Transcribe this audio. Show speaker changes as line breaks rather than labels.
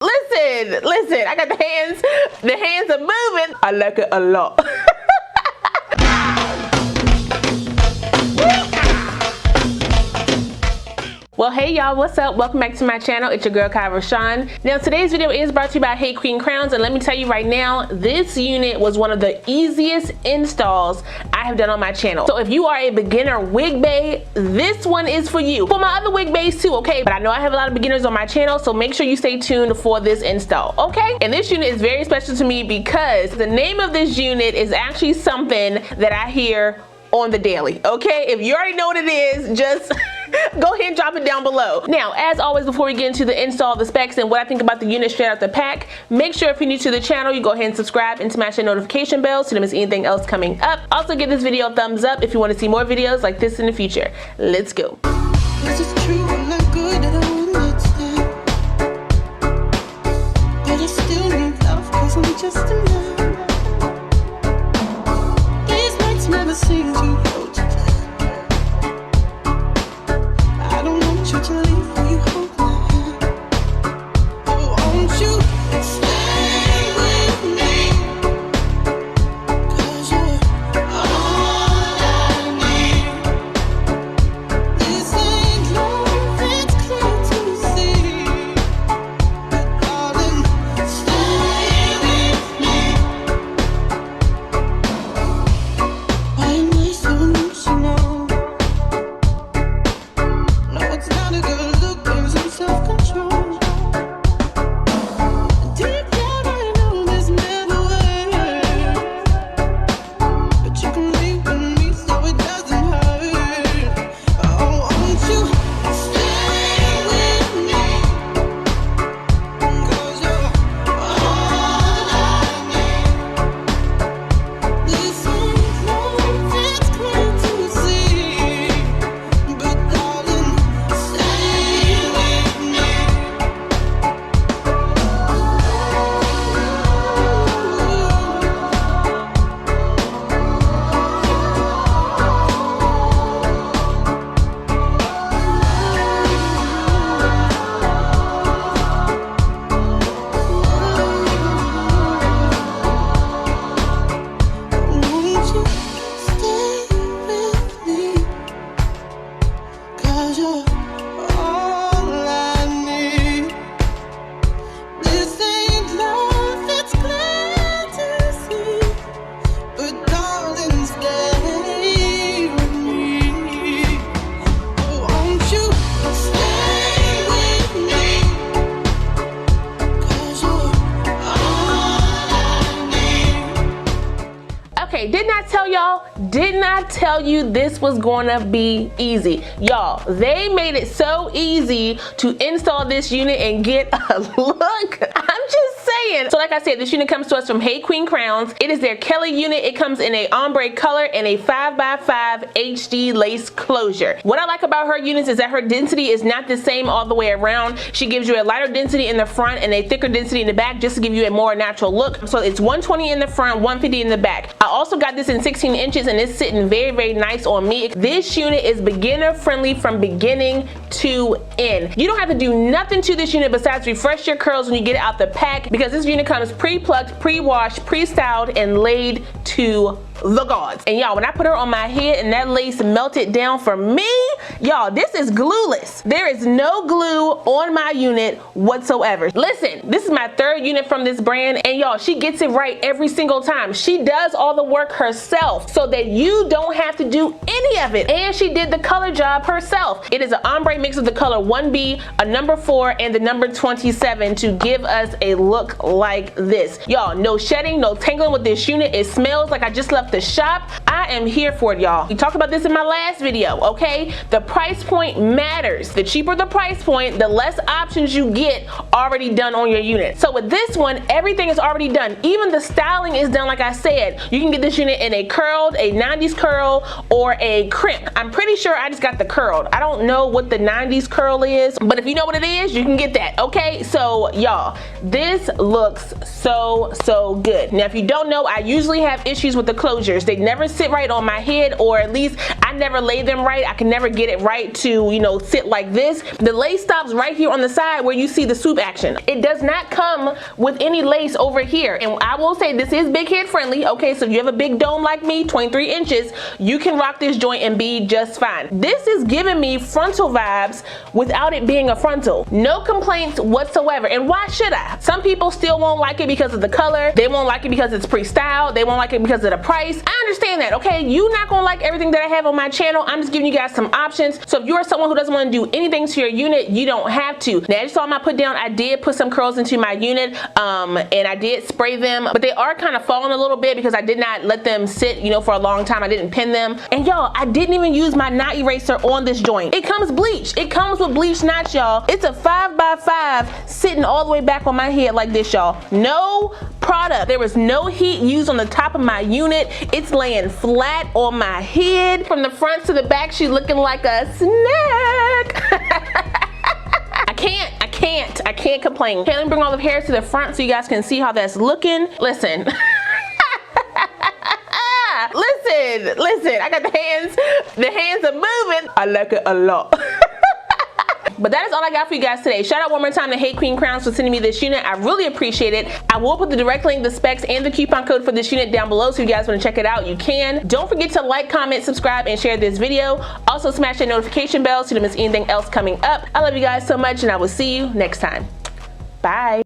Listen, I got the hands are moving. I like it a lot. Well, hey y'all, what's up? Welcome back to my channel. It's your girl Kie Rashon. Now today's video is brought to you by hayqueencrowns, and let me tell you right now, this unit was one of the easiest installs I have done on my channel. So if you are a beginner wig bae, this one is for you. For my other wig baes too, okay? But I know I have a lot of beginners on my channel, so make sure you stay tuned for this install, okay? And this unit is very special to me because the name of this unit is actually something that I hear on the daily, okay? If you already know what it is, just go ahead and drop it down below. Now, as always, before we get into the install, the specs, and what I think about the unit straight out the pack, make sure if you're new to the channel, you go ahead and subscribe and smash the notification bell so you don't miss anything else coming up. Also, give this video a thumbs up if you want to see more videos like this in the future. Let's go.
This is true, I'm not good at but I still need love, 'cause I'm just a man. These nights never seem to go to plan. I don't want you to leave, will you hold my hand? Oh, won't you stay with me? 'Cause you're all I need. This ain't love, it's clear to see. But darling, stay with me. Why am I so emotional? No, it's not a good look, there's some self-control. Deep down I know this never works, but you can leave with me so it doesn't hurt. Oh, won't you stay with me? 'Cause you're all I need. This ain't love, it's clear to see. But darling, stay with me. Won't you stay with me? 'Cause you're all I need. This ain't love, it's clear to see. But darling, stay with me. Oh, won't you stay with me? 'Cause you're all I need.
Okay, didn't I tell you this was gonna be easy? Y'all, they made it so easy to install this unit and get a look. I'm just saying. So like I said, this unit comes to us from hayqueencrowns. It is their Kelly unit. It comes in a ombre color and a 5x5 HD lace closure. What I like about her units is that her density is not the same all the way around. She gives you a lighter density in the front and a thicker density in the back just to give you a more natural look. So it's 120 in the front, 150 in the back. I also got this in 16 inches and it's sitting very, very nice on me. This unit is beginner friendly from beginning to end. You don't have to do nothing to this unit besides refresh your curls when you get it out the pack, because this unit comes pre-plucked, pre-washed, pre-styled, and laid to the gods. And y'all, when I put her on my head and that lace melted down for me, y'all, this is glueless. There is no glue on my unit whatsoever. Listen, this is my third unit from this brand, and y'all, she gets it right every single time. She does all the work herself so that you don't have to do any of it. And she did the color job herself. It is an ombre mix of the color 1B, a number 4, and the number 27 to give us a look like this. Y'all, no shedding, no tangling with this unit. It smells like I just left the shop. I am here for it, y'all. We talked about this in my last video, okay? The price point matters. The cheaper the price point, the less options you get already done on your unit. So with this one, everything is already done. Even the styling is done. Like I said, you can get this unit in a curled, a 90s curl, or a crimp. I'm pretty sure I just got the curled. I don't know what the 90s curl is, but if you know what it is, you can get that, okay? So y'all, this looks so good. Now if you don't know, I usually have issues with the closures. They never sit right on my head, or at least I I never lay them right. I can never get it right to, you know, sit like this. The lace stops right here on the side where you see the swoop action. It does not come with any lace over here. And I will say this is big head friendly. Okay, so if you have a big dome like me, 23 inches, you can rock this joint and be just fine. This is giving me frontal vibes without it being a frontal. No complaints whatsoever. And why should I? Some people still won't like it because of the color. They won't like it because it's pre-styled. They won't like it because of the price. I understand that, okay? You're not gonna like everything that I have on my channel. I'm just giving you guys some options. So if you're someone who doesn't want to do anything to your unit, you don't have to. Now, as you saw my put down, I did put some curls into my unit, and I did spray them, but they are kind of falling a little bit because I did not let them sit, you know, for a long time. I didn't pin them. And y'all, I didn't even use my knot eraser on this joint. It comes bleached. It comes with bleached knots, y'all. It's a 5x5 sitting all the way back on my head like this, y'all. No product. There was no heat used on the top of my unit. It's laying flat on my head. From the front to the back, she's looking like a snack. I can't complain. Okay, let me bring all the hair to the front so you guys can see how that's looking. Listen. Listen, I got the hands are moving. I like it a lot. But that is all I got for you guys today. Shout out one more time to hayqueencrowns for sending me this unit. I really appreciate it. I will put the direct link, the specs, and the coupon code for this unit down below, so if you guys want to check it out, you can. Don't forget to like, comment, subscribe, and share this video. Also smash that notification bell so you don't miss anything else coming up. I love you guys so much, and I will see you next time. Bye.